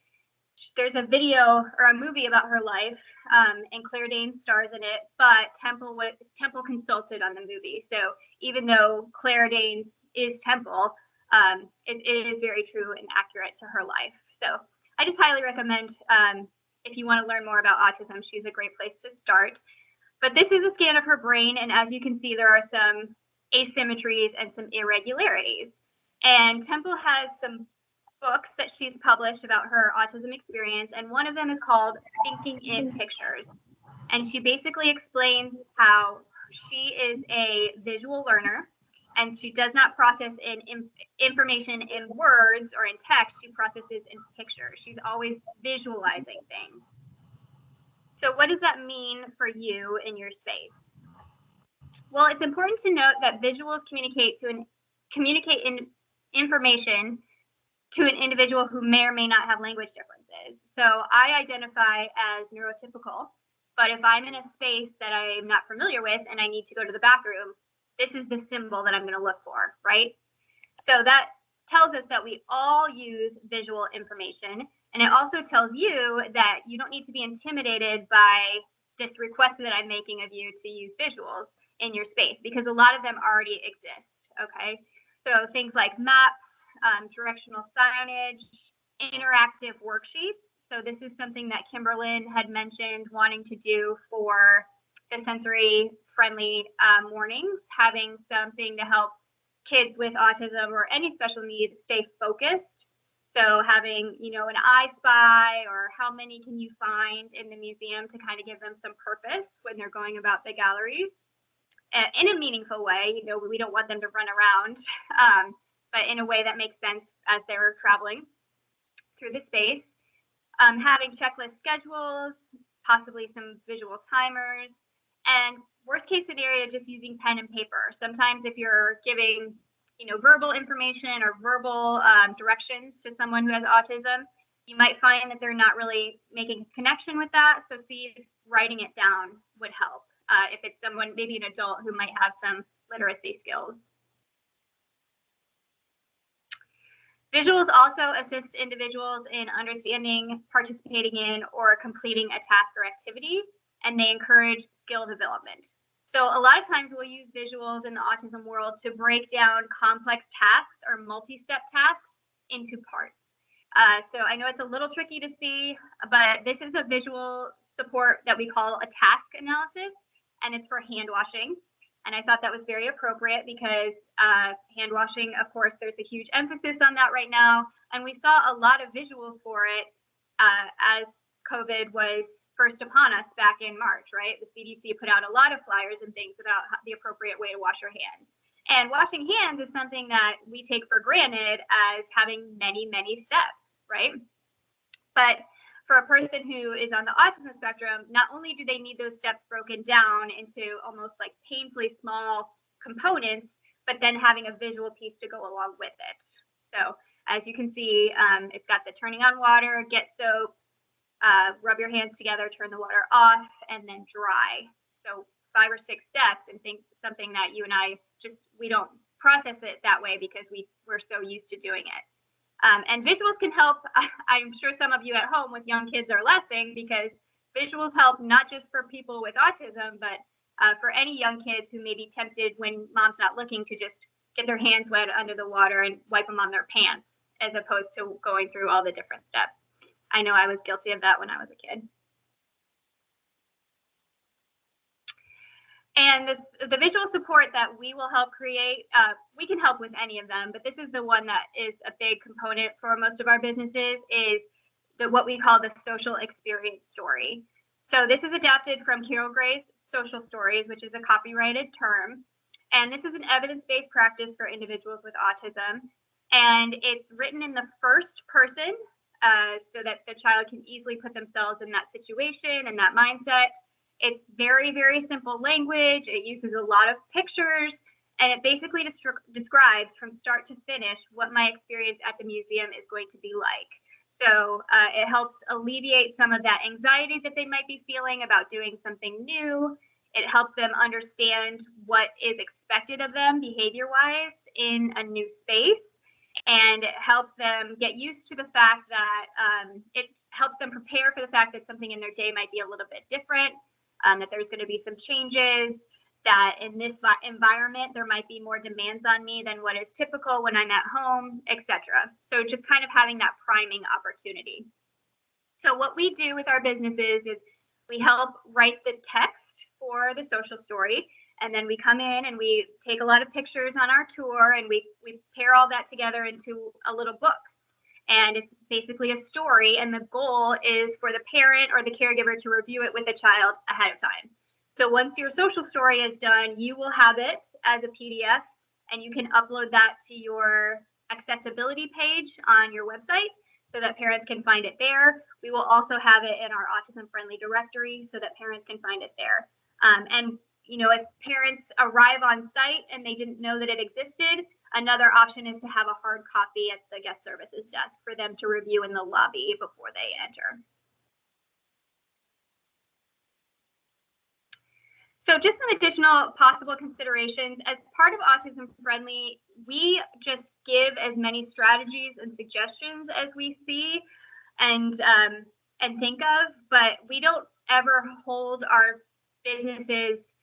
there's a video or a movie about her life, and Claire Danes stars in it, but Temple consulted on the movie. So even though Claire Danes is Temple, it is very true and accurate to her life. So I just highly recommend, if you want to learn more about autism, she's a great place to start. But this is a scan of her brain, and as you can see, there are some asymmetries and some irregularities. And Temple has some books that she's published about her autism experience, and one of them is called Thinking in Pictures. And she basically explains how she is a visual learner, and she does not process information in words or in text. She processes in pictures. She's always visualizing things. So what does that mean for you in your space? Well, it's important to note that visuals communicate information to an individual who may or may not have language differences. So I identify as neurotypical, but if I'm in a space that I'm not familiar with and I need to go to the bathroom, this is the symbol that I'm going to look for, right? So that tells us that we all use visual information. And it also tells you that you don't need to be intimidated by this request that I'm making of you to use visuals in your space, because a lot of them already exist, okay? So things like maps, directional signage, interactive worksheets. So this is something that Kimberlyn had mentioned wanting to do for the sensory friendly mornings, having something to help kids with autism or any special needs stay focused. So having, an I Spy, or how many can you find in the museum, to kind of give them some purpose when they're going about the galleries in a meaningful way. We don't want them to run around, but in a way that makes sense as they're traveling. through the space, having checklist schedules, possibly some visual timers, and worst case scenario, just using pen and paper. Sometimes if you're giving, verbal information or verbal directions to someone who has autism, you might find that they're not really making a connection with that. So see if writing it down would help. If it's someone, maybe an adult who might have some literacy skills. Visuals also assist individuals in understanding, participating in, or completing a task or activity, and they encourage skill development. So a lot of times we'll use visuals in the autism world to break down complex tasks or multi-step tasks into parts. So I know it's a little tricky to see, but this is a visual support that we call a task analysis, and it's for hand washing. And I thought that was very appropriate because hand washing, of course, there's a huge emphasis on that right now. And we saw a lot of visuals for it as COVID was first upon us back in March, right? The CDC put out a lot of flyers and things about the appropriate way to wash your hands. And washing hands is something that we take for granted as having many, many steps, right? But for a person who is on the autism spectrum, not only do they need those steps broken down into almost like painfully small components, but then having a visual piece to go along with it. So as you can see, it's got the turning on water, get soap, rub your hands together, turn the water off, and then dry. So 5 or 6 steps, and think something that you and I we don't process it that way because we're so used to doing it. And visuals can help. I'm sure some of you at home with young kids are laughing because visuals help not just for people with autism, but for any young kids who may be tempted when mom's not looking to just get their hands wet under the water and wipe them on their pants, as opposed to going through all the different steps. I know I was guilty of that when I was a kid. And the visual support that we will help create, we can help with any of them, but this is the one that is a big component for most of our businesses, is what we call the social experience story. So this is adapted from Carol Gray's Social Stories, which is a copyrighted term. And this is an evidence-based practice for individuals with autism. And it's written in the first person so that the child can easily put themselves in that situation and that mindset. It's very, very simple language. It uses a lot of pictures, and it basically describes from start to finish what my experience at the museum is going to be like. So it helps alleviate some of that anxiety that they might be feeling about doing something new. It helps them understand what is expected of them behavior-wise in a new space, and it helps them get used to the fact that it helps them prepare for the fact that something in their day might be a little bit different. That there's going to be some changes, that in this environment, there might be more demands on me than what is typical when I'm at home, etc. So just kind of having that priming opportunity. So what we do with our businesses is we help write the text for the social story, and then we come in and we take a lot of pictures on our tour, and we pair all that together into a little book. And it's basically a story, and the goal is for the parent or the caregiver to review it with the child ahead of time. So once your social story is done, you will have it as a PDF, and you can upload that to your accessibility page on your website so that parents can find it there. We will also have it in our autism friendly directory so that parents can find it there. And if parents arrive on site and they didn't know that it existed, another option is to have a hard copy at the guest services desk for them to review in the lobby before they enter. So just some additional possible considerations. As part of Autism Friendly, we just give as many strategies and suggestions as we see and think of, but we don't ever hold our businesses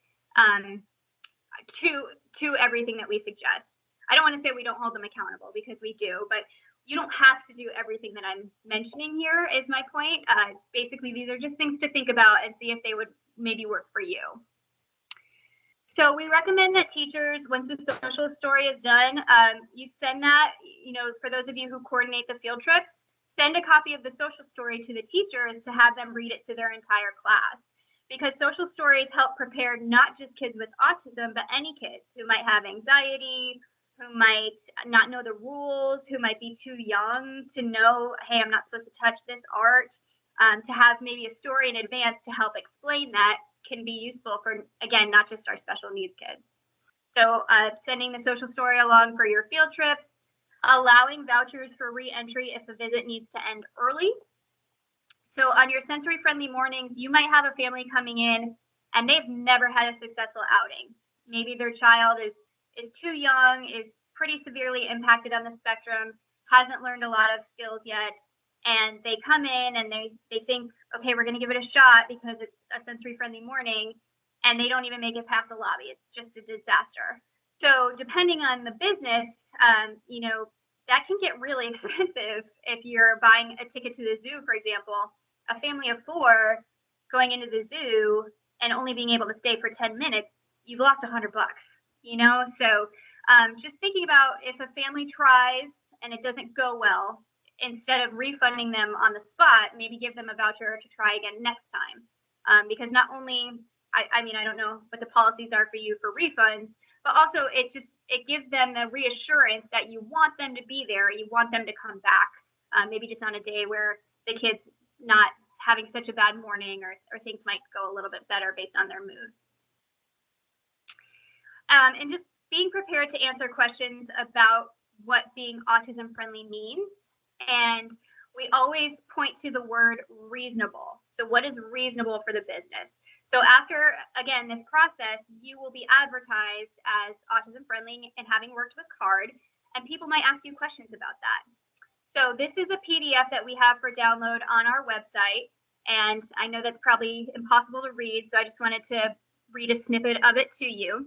to everything that we suggest. I don't want to say we don't hold them accountable, because we do, but you don't have to do everything that I'm mentioning here, is my point. Basically, these are just things to think about and see if they would maybe work for you. So we recommend that teachers, once the social story is done, you send that, for those of you who coordinate the field trips, send a copy of the social story to the teachers to have them read it to their entire class. Because social stories help prepare not just kids with autism, but any kids who might have anxiety, who might not know the rules, who might be too young to know, hey, I'm not supposed to touch this art. To have maybe a story in advance to help explain that can be useful for, again, not just our special needs kids. So sending the social story along for your field trips, allowing vouchers for re-entry if the visit needs to end early. So on your sensory-friendly mornings, you might have a family coming in and they've never had a successful outing. Maybe their child is too young, is pretty severely impacted on the spectrum, hasn't learned a lot of skills yet, and they come in and they think, okay, we're going to give it a shot because it's a sensory-friendly morning, and they don't even make it past the lobby. It's just a disaster. So depending on the business, you know, that can get really expensive if you're buying a ticket to the zoo, for example. A family of 4 going into the zoo and only being able to stay for 10 minutes, you've lost $100, you know? So just thinking about if a family tries and it doesn't go well, instead of refunding them on the spot, maybe give them a voucher to try again next time. Because not only, I mean, I don't know what the policies are for you for refunds, but also it gives them the reassurance that you want them to be there, you want them to come back, maybe just on a day where the kid's not having such a bad morning, or things might go a little bit better based on their mood. And just being prepared to answer questions about what being autism friendly means. And we always point to the word reasonable. So what is reasonable for the business? So after, again, this process, you will be advertised as autism friendly and having worked with CARD, and people might ask you questions about that. So this is a PDF that we have for download on our website, and I know that's probably impossible to read, so I just wanted to read a snippet of it to you.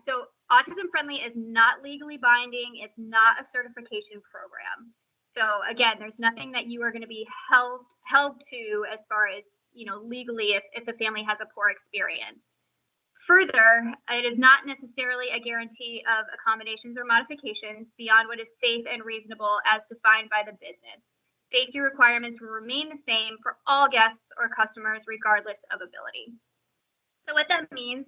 So autism friendly is not legally binding. It's not a certification program. So again, there's nothing that you are going to be held to as far as, you know, legally if the family has a poor experience. Further, it is not necessarily a guarantee of accommodations or modifications beyond what is safe and reasonable as defined by the business. Safety requirements will remain the same for all guests or customers regardless of ability. So what that means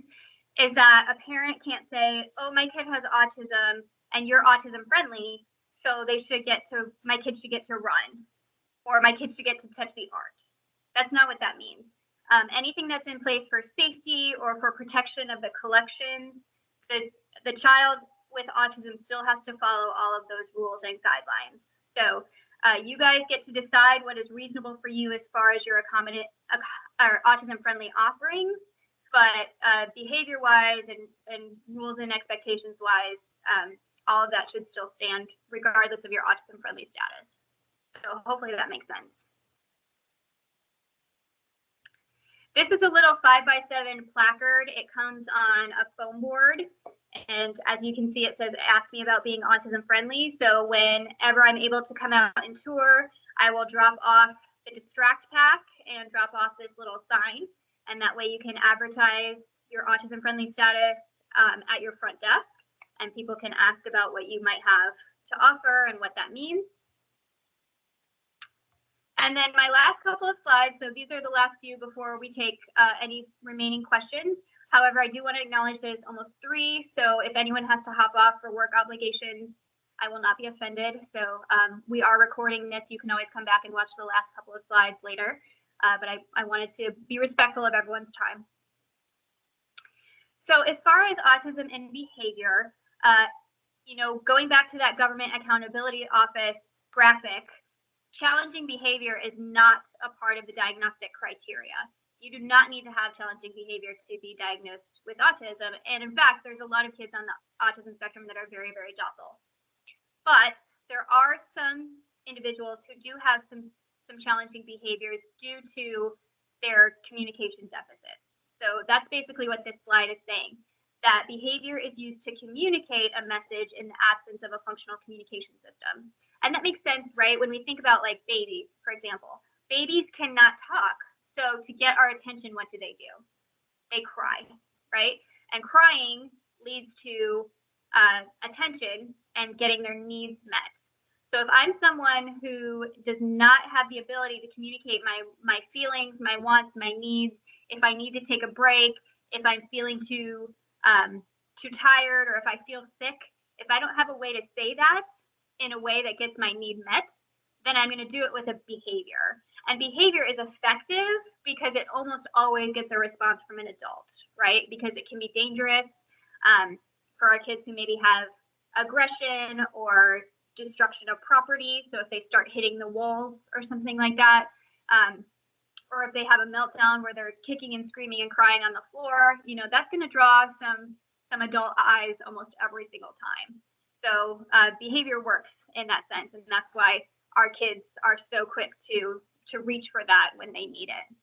is that a parent can't say, oh, my kid has autism and you're autism friendly, so my kid should get to run, or my kid should get to touch the art. That's not what that means. Anything that's in place for safety or for protection of the collections, the child with autism still has to follow all of those rules and guidelines. So you guys get to decide what is reasonable for you as far as your autism friendly offerings, but behavior-wise and rules and expectations-wise, all of that should still stand regardless of your autism-friendly status. So hopefully that makes sense. This is a little 5x7 placard. It comes on a foam board, and as you can see, it says, ask me about being autism-friendly. So whenever I'm able to come out and tour, I will drop off the distract pack and drop off this little sign. And that way you can advertise your autism friendly status at your front desk, and people can ask about what you might have to offer and what that means. And then my last couple of slides, so these are the last few before we take any remaining questions. However, I do want to acknowledge that it's almost 3, so if anyone has to hop off for work obligations, I will not be offended. So we are recording this. You can always come back and watch the last couple of slides later. But I wanted to be respectful of everyone's time. So as far as autism and behavior, you know, going back to that Government Accountability Office graphic, challenging behavior is not a part of the diagnostic criteria. You do not need to have challenging behavior to be diagnosed with autism. And in fact, there's a lot of kids on the autism spectrum that are very, very docile. But there are some individuals who do have some challenging behaviors due to their communication deficits. So that's basically what this slide is saying, that behavior is used to communicate a message in the absence of a functional communication system. And that makes sense, right? When we think about like babies, for example, babies cannot talk. So to get our attention, what do? They cry, right? And crying leads to attention and getting their needs met. So if I'm someone who does not have the ability to communicate my feelings, my wants, my needs, if I need to take a break, if I'm feeling too tired, or if I feel sick, if I don't have a way to say that in a way that gets my need met, then I'm going to do it with a behavior. And behavior is effective because it almost always gets a response from an adult, right? Because it can be dangerous for our kids who maybe have aggression or destruction of property. So if they start hitting the walls or something like that, or if they have a meltdown where they're kicking and screaming and crying on the floor, that's going to draw some adult eyes almost every single time. So behavior works in that sense, and that's why our kids are so quick to reach for that when they need it.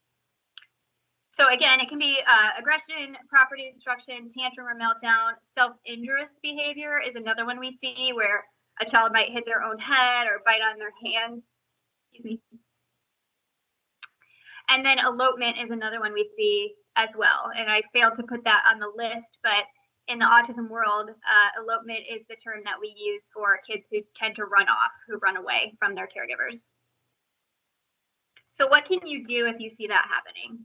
So again, it can be aggression, property destruction, tantrum or meltdown. Self-injurious behavior is another one we see, where a child might hit their own head or bite on their hands. Excuse me. And then elopement is another one we see as well. And I failed to put that on the list, but in the autism world, elopement is the term that we use for kids who tend to run off, who run away from their caregivers. So what can you do if you see that happening?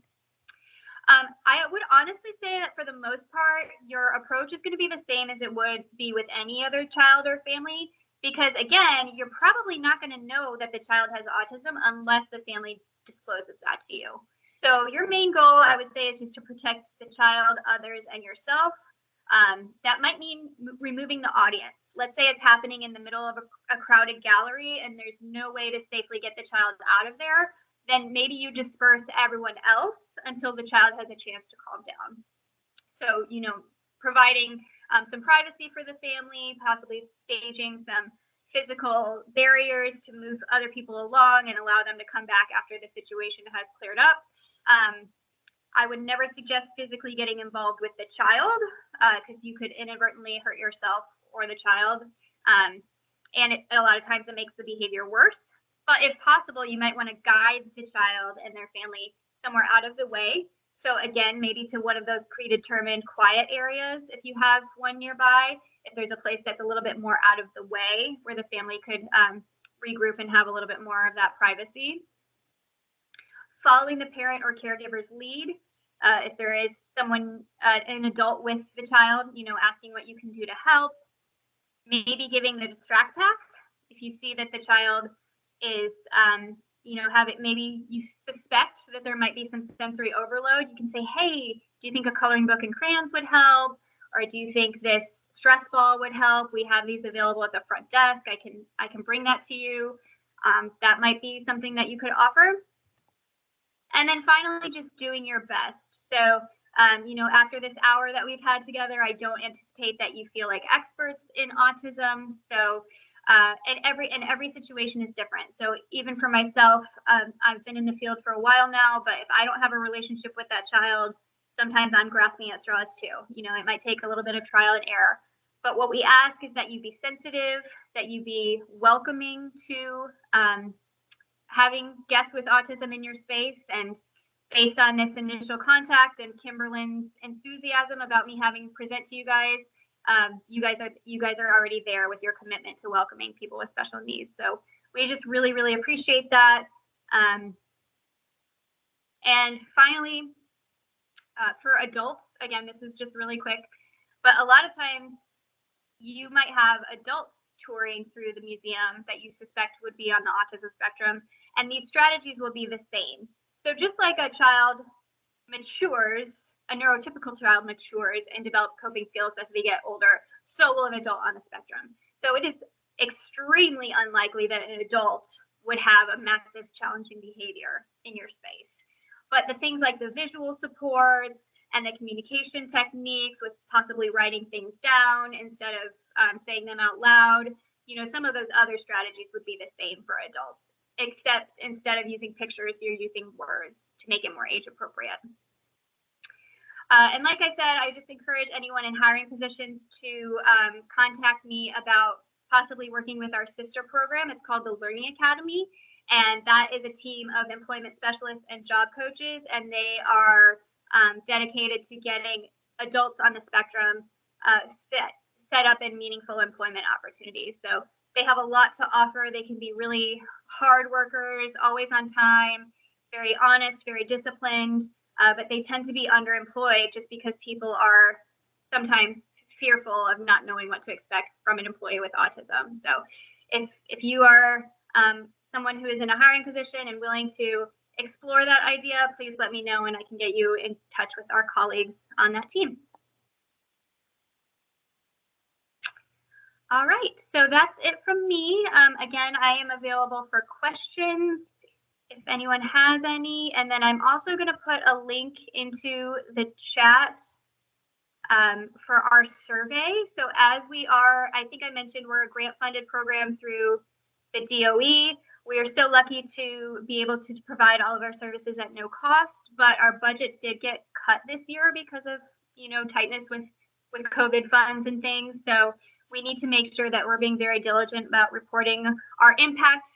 I would honestly say that for the most part, your approach is going to be the same as it would be with any other child or family, because again, you're probably not going to know that the child has autism unless the family discloses that to you. So your main goal, I would say, is just to protect the child, others, and yourself. That might mean removing the audience. Let's say it's happening in the middle of a crowded gallery and there's no way to safely get the child out of there. Then maybe you disperse everyone else until the child has a chance to calm down. So, providing some privacy for the family, possibly staging some physical barriers to move other people along and allow them to come back after the situation has cleared up. I would never suggest physically getting involved with the child because you could inadvertently hurt yourself or the child. And a lot of times it makes the behavior worse. But if possible, you might want to guide the child and their family somewhere out of the way. So again, maybe to one of those predetermined quiet areas, if you have one nearby, if there's a place that's a little bit more out of the way where the family could regroup and have a little bit more of that privacy. Following the parent or caregiver's lead, if there is someone, an adult with the child, asking what you can do to help. Maybe giving the distract pack. If you see that the child is, maybe you suspect that there might be some sensory overload, you can say, hey, do you think a coloring book and crayons would help? Or do you think this stress ball would help? We have these available at the front desk. I can bring that to you. That might be something that you could offer. And then finally, just doing your best. So, after this hour that we've had together, I don't anticipate that you feel like experts in autism. So, and every situation is different. So even for myself, I've been in the field for a while now, but if I don't have a relationship with that child, sometimes I'm grasping at straws too. It might take a little bit of trial and error. But what we ask is that you be sensitive, that you be welcoming to having guests with autism in your space. And based on this initial contact and Kimberly's enthusiasm about me having present to you guys, you guys are already there with your commitment to welcoming people with special needs. So we just really, really appreciate that. And finally, for adults, again, this is just really quick, but a lot of times you might have adults touring through the museum that you suspect would be on the autism spectrum, and these strategies will be the same. So just like a child matures, a neurotypical child matures and develops coping skills as they get older, so will an adult on the spectrum. So it is extremely unlikely that an adult would have a massive challenging behavior in your space. But the things like the visual supports and the communication techniques with possibly writing things down instead of saying them out loud, some of those other strategies would be the same for adults, except instead of using pictures, you're using words to make it more age appropriate. And like I said, I just encourage anyone in hiring positions to contact me about possibly working with our sister program. It's called the Learning Academy, and that is a team of employment specialists and job coaches, and they are dedicated to getting adults on the spectrum set up in meaningful employment opportunities. So they have a lot to offer. They can be really hard workers, always on time, very honest, very disciplined, but they tend to be underemployed just because people are sometimes fearful of not knowing what to expect from an employee with autism. So if you are someone who is in a hiring position and willing to explore that idea, please let me know and I can get you in touch with our colleagues on that team. All right, so that's it from me. Again, I am available for questions if anyone has any. And then I'm also going to put a link into the chat for our survey. So as we are, I think I mentioned we're a grant funded program through the DOE. We are still lucky to be able to provide all of our services at no cost, but our budget did get cut this year because of, tightness with COVID funds and things. So we need to make sure that we're being very diligent about reporting our impact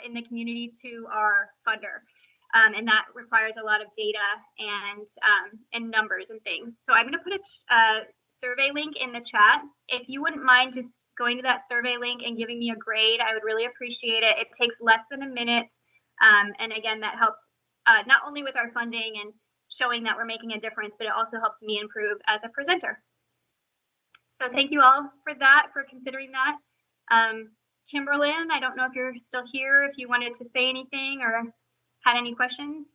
in the community to our funder. And that requires a lot of data and numbers and things. So I'm going to put a survey link in the chat. If you wouldn't mind just going to that survey link and giving me a grade, I would really appreciate it. It takes less than a minute. And again, that helps not only with our funding and showing that we're making a difference, but it also helps me improve as a presenter. So thank you all for that, for considering that. Kimberlyn, I don't know if you're still here, if you wanted to say anything or had any questions.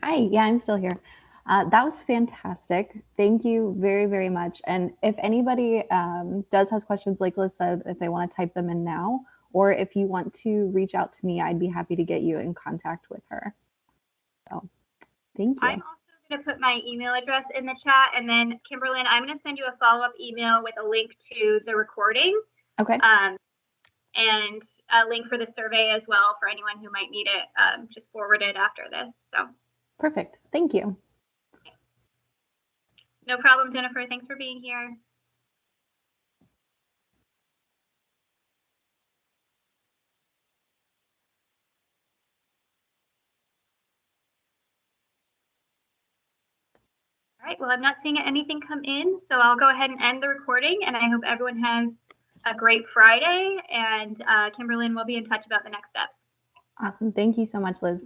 Hi, yeah, I'm still here. That was fantastic. Thank you very, very much. And if anybody has questions, like Liz said, if they want to type them in now, or if you want to reach out to me, I'd be happy to get you in contact with her. So thank you. I'm also going to put my email address in the chat. And then Kimberlyn, I'm going to send you a follow-up email with a link to the recording. Okay. And a link for the survey as well for anyone who might need it, just forward it after this. So perfect. Thank you. No problem, Jennifer. Thanks for being here. All right, well, I'm not seeing anything come in, so I'll go ahead and end the recording, and I hope everyone has a great Friday, and Kimberlyn will be in touch about the next steps. Awesome. Thank you so much, Liz.